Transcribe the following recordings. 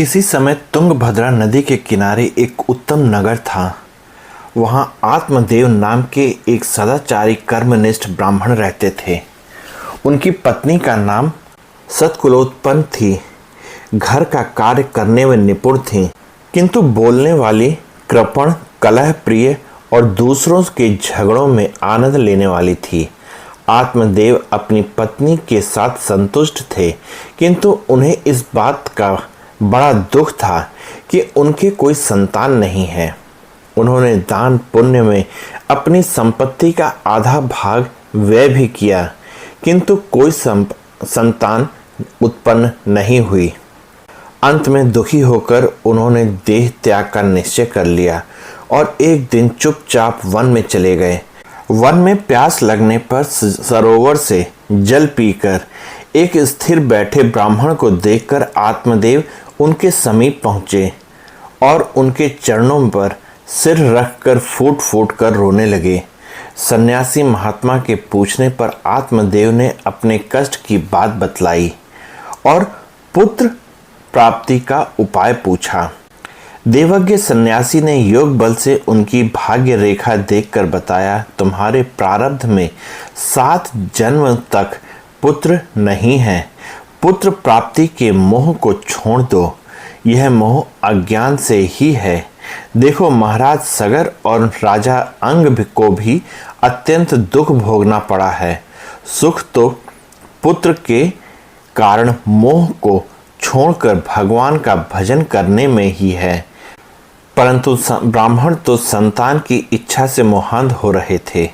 किसी समय तुंगभद्रा नदी के किनारे एक उत्तम नगर था। वहाँ आत्मदेव नाम के एक सदाचारी कर्मनिष्ठ ब्राह्मण रहते थे। उनकी पत्नी का नाम सत्कुलोत्पन्न थी। घर का कार्य करने में निपुण थी, किंतु बोलने वाली, कृपण, कलह प्रिय और दूसरों के झगड़ों में आनंद लेने वाली थी। आत्मदेव अपनी पत्नी के साथ संतुष्ट थे, किंतु उन्हें इस बात का बड़ा दुख था कि उनके कोई संतान नहीं है। उन्होंने दान पुण्य में अपनी संपत्ति का आधा भाग व्यय भी किया, किंतु कोई संतान उत्पन्न नहीं हुई। अंत में दुखी होकर उन्होंने देह त्याग का निश्चय कर लिया और एक दिन चुपचाप वन में चले गए। वन में प्यास लगने पर सरोवर से जल पीकर एक स्थिर बैठे ब्राह्मण को देखकर आत्मदेव उनके समीप पहुँचे और उनके चरणों पर सिर रखकर फूट फूट कर रोने लगे। सन्यासी महात्मा के पूछने पर आत्मदेव ने अपने कष्ट की बात बतलाई और पुत्र प्राप्ति का उपाय पूछा। देवज्ञ सन्यासी ने योग बल से उनकी भाग्य रेखा देखकर बताया, तुम्हारे प्रारब्ध में 7 जन्म तक पुत्र नहीं है। पुत्र प्राप्ति के मोह को छोड़ दो, यह मोह अज्ञान से ही है। देखो, महाराज सगर और राजा अंग को भी अत्यंत दुख भोगना पड़ा है। सुख तो पुत्र के कारण मोह को छोड़कर भगवान का भजन करने में ही है। परंतु ब्राह्मण तो संतान की इच्छा से मोहांध हो रहे थे।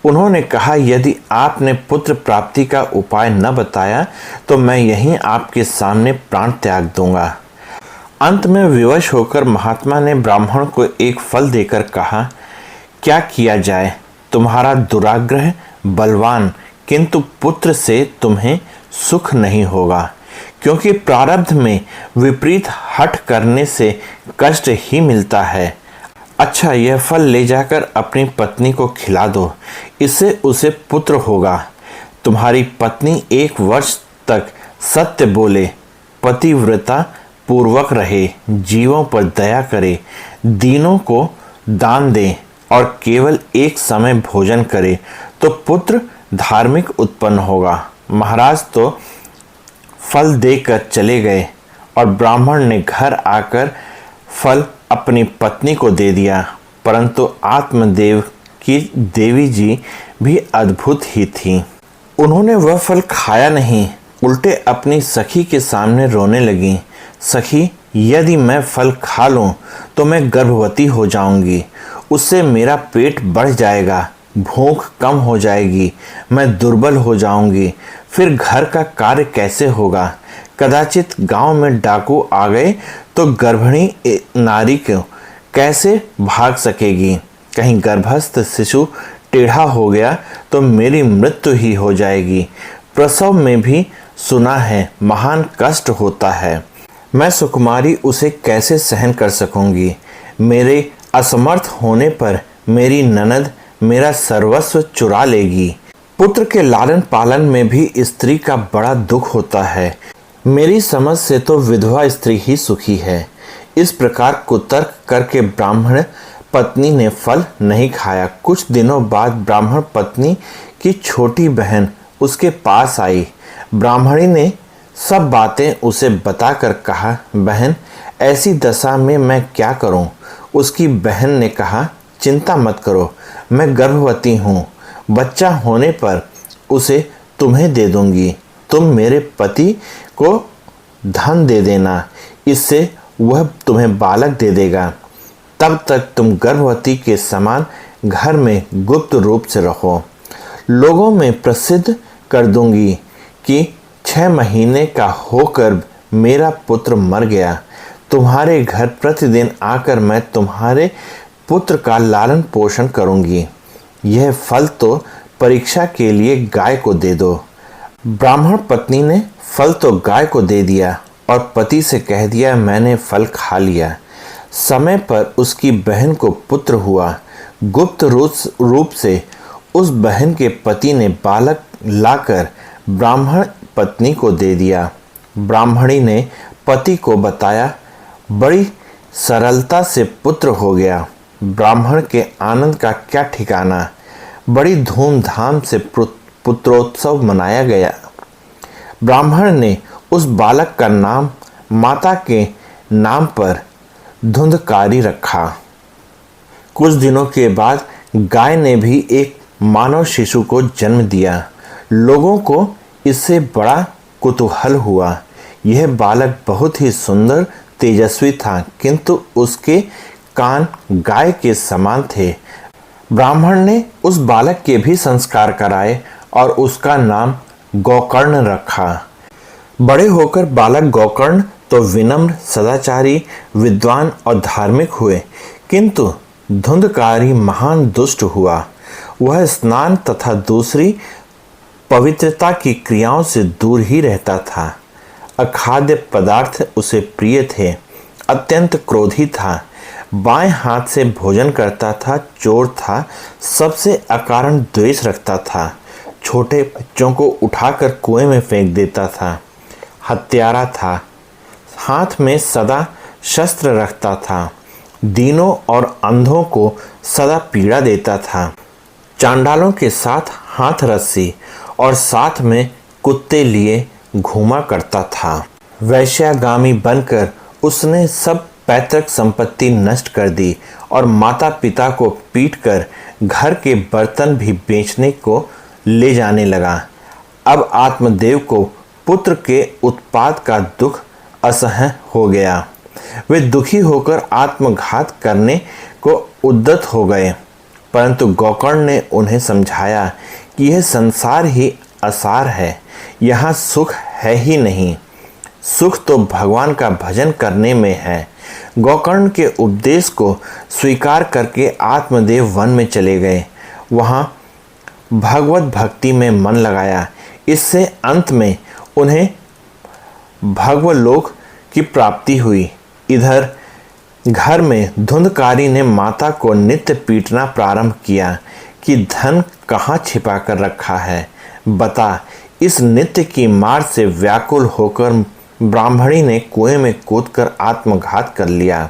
उन्होंने कहा, यदि आपने पुत्र प्राप्ति का उपाय न बताया तो मैं यहीं आपके सामने प्राण त्याग दूंगा। अंत में विवश होकर महात्मा ने ब्राह्मण को एक फल देकर कहा, क्या किया जाए, तुम्हारा दुराग्रह बलवान, किंतु पुत्र से तुम्हें सुख नहीं होगा, क्योंकि प्रारब्ध में विपरीत हठ करने से कष्ट ही मिलता है। अच्छा, यह फल ले जाकर अपनी पत्नी को खिला दो, इससे उसे पुत्र होगा। तुम्हारी पत्नी 1 वर्ष तक सत्य बोले, पतिव्रता पूर्वक रहे, जीवों पर दया करे, दीनों को दान दे और केवल एक समय भोजन करे तो पुत्र धार्मिक उत्पन्न होगा। महाराज तो फल देकर चले गए और ब्राह्मण ने घर आकर फल अपनी पत्नी को दे दिया। परंतु आत्मदेव की देवी जी भी अद्भुत ही थी। उन्होंने वह फल खाया नहीं, उल्टे अपनी सखी के सामने रोने लगी। सखी, यदि मैं फल खा लूं तो मैं गर्भवती हो जाऊंगी, उससे मेरा पेट बढ़ जाएगा, भूख कम हो जाएगी, मैं दुर्बल हो जाऊंगी, फिर घर का कार्य कैसे होगा। कदाचित गांव में डाकू आ गए तो गर्भिणी नारी को कैसे भाग सकेगी। कहीं गर्भस्थ शिशु टेढ़ा हो गया तो मेरी मृत्यु ही हो जाएगी। प्रसव में भी सुना है महान कष्ट होता है, मैं सुकुमारी उसे कैसे सहन कर सकूंगी। मेरे असमर्थ होने पर मेरी ननद मेरा सर्वस्व चुरा लेगी। पुत्र के लालन पालन में भी स्त्री का बड़ा दुख होता है। मेरी समझ से तो विधवा स्त्री ही सुखी है। इस प्रकार कुतर्क करके ब्राह्मण पत्नी ने फल नहीं खाया। कुछ दिनों बाद ब्राह्मण पत्नी की छोटी बहन उसके पास आई। ब्राह्मणी ने सब बातें उसे बताकर कहा, बहन, ऐसी दशा में मैं क्या करूं? उसकी बहन ने कहा, चिंता मत करो, मैं गर्भवती हूँ, बच्चा होने पर उसे तुम्हें दे दूंगी। तुम मेरे पति को धन दे देना, इससे वह तुम्हें बालक दे देगा। तब तक तुम गर्भवती के समान घर में गुप्त रूप से रहो। लोगों में प्रसिद्ध कर दूंगी कि 6 महीने का होकर मेरा पुत्र मर गया। तुम्हारे घर प्रतिदिन आकर मैं तुम्हारे पुत्र का लालन पोषण करूंगी। यह फल तो परीक्षा के लिए गाय को दे दो। ब्राह्मण पत्नी ने फल तो गाय को दे दिया और पति से कह दिया, मैंने फल खा लिया। समय पर उसकी बहन को पुत्र हुआ। गुप्त रूप से उस बहन के पति ने बालक लाकर ब्राह्मण पत्नी को दे दिया। ब्राह्मणी ने पति को बताया। बड़ी सरलता से पुत्र हो गया। ब्राह्मण के आनंद का क्या ठिकाना। बड़ी धूमधाम से पुत्रोत्सव मनाया गया। ब्राह्मण ने उस बालक का नाम माता के नाम पर धुंधकारी रखा। कुछ दिनों के बाद गाय ने भी एक मानव शिशु को जन्म दिया। लोगों को इससे बड़ा कुतूहल हुआ। यह बालक बहुत ही सुंदर तेजस्वी था, किंतु उसके कान गाय के समान थे। ब्राह्मण ने उस बालक के भी संस्कार कराए और उसका नाम गोकर्ण रखा। बड़े होकर बालक गोकर्ण तो विनम्र, सदाचारी, विद्वान और धार्मिक हुए, किंतु धुंधकारी महान दुष्ट हुआ। वह स्नान तथा दूसरी पवित्रता की क्रियाओं से दूर ही रहता था। अखाद्य पदार्थ उसे प्रिय थे। अत्यंत क्रोधी था। बाएं हाथ से भोजन करता था। चोर था। सबसे अकारण द्वेष रखता था। छोटे बच्चों को उठाकर कुएं में फेंक देता था। हत्यारा था। हाथ में सदा शस्त्र रखता था। दीनों और अंधों को सदा पीड़ा देता था। चांडालों के साथ हाथ रस्सी और साथ में कुत्ते लिए घूमा करता था। वैश्यागामी बनकर उसने सब पैतृक संपत्ति नष्ट कर दी और माता पिता को पीटकर घर के बर्तन भी बेचने को ले जाने लगा। अब आत्मदेव को पुत्र के उत्पाद का दुख असह्य हो गया। वे दुखी होकर आत्मघात करने को उद्यत हो गए, परंतु गोकर्ण ने उन्हें समझाया कि यह संसार ही असार है। यहाँ सुख है ही नहीं। सुख तो भगवान का भजन करने में है। गोकर्ण के उपदेश को स्वीकार करके आत्मदेव वन में चले गए। वहाँ भगवत भक्ति में मन लगाया। इससे अंत में उन्हें भगवलोक की प्राप्ति हुई। इधर घर में धुंधकारी ने माता को नित्य पीटना प्रारंभ किया कि धन कहाँ छिपा कर रखा है, बता। इस नित्य की मार से व्याकुल होकर ब्राह्मणी ने कुएं में कूदकर आत्मघात कर लिया।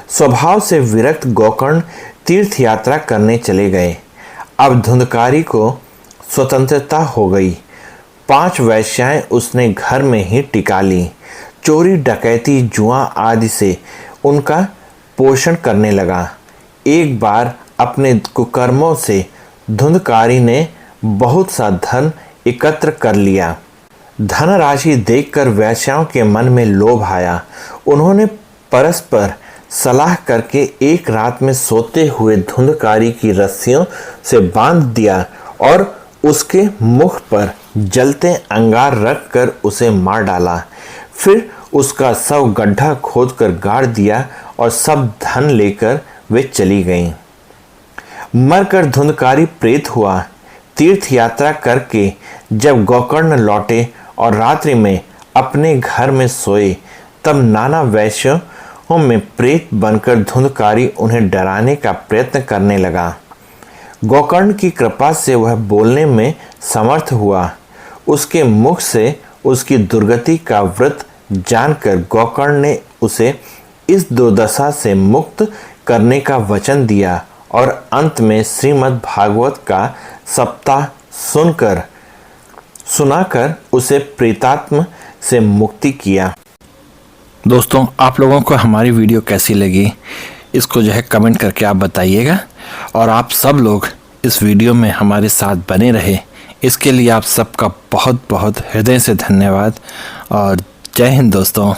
स्वभाव से विरक्त गोकर्ण तीर्थ यात्रा करने चले गए। अब धुंधकारी को स्वतंत्रता हो गई। 5 वैश्याएं उसने घर में ही टिका ली। चोरी, डकैती, जुआ आदि से उनका पोषण करने लगा। एक बार अपने कुकर्मों से धुंधकारी ने बहुत सा धन एकत्र कर लिया। धनराशि देखकर वैश्याओं के मन में लोभ आया। उन्होंने परस्पर सलाह करके एक रात में सोते हुए धुंधकारी की रस्सियों से बांध दिया और उसके मुख पर जलते अंगार रखकर उसे मार डाला। फिर उसका शव गड्ढा खोदकर गाड़ दिया और सब धन लेकर वे चली गईं। मरकर धुंधकारी प्रेत हुआ। तीर्थ यात्रा करके जब गोकर्ण लौटे और रात्रि में अपने घर में सोए, तब नाना वैश्यों में प्रेत बनकर धुंधकारी उन्हें डराने का प्रयत्न करने लगा। गोकर्ण की कृपा से वह बोलने में समर्थ हुआ। उसके मुख से उसकी दुर्गति का व्रत जानकर गोकर्ण ने उसे इस दुर्दशा से मुक्त करने का वचन दिया और अंत में श्रीमद् भागवत का सप्ताह सुनाकर उसे प्रेतात्म से मुक्ति किया। दोस्तों, आप लोगों को हमारी वीडियो कैसी लगी, इसको कमेंट करके आप बताइएगा। और आप सब लोग इस वीडियो में हमारे साथ बने रहे, इसके लिए आप सबका बहुत बहुत हृदय से धन्यवाद और जय हिंद दोस्तों।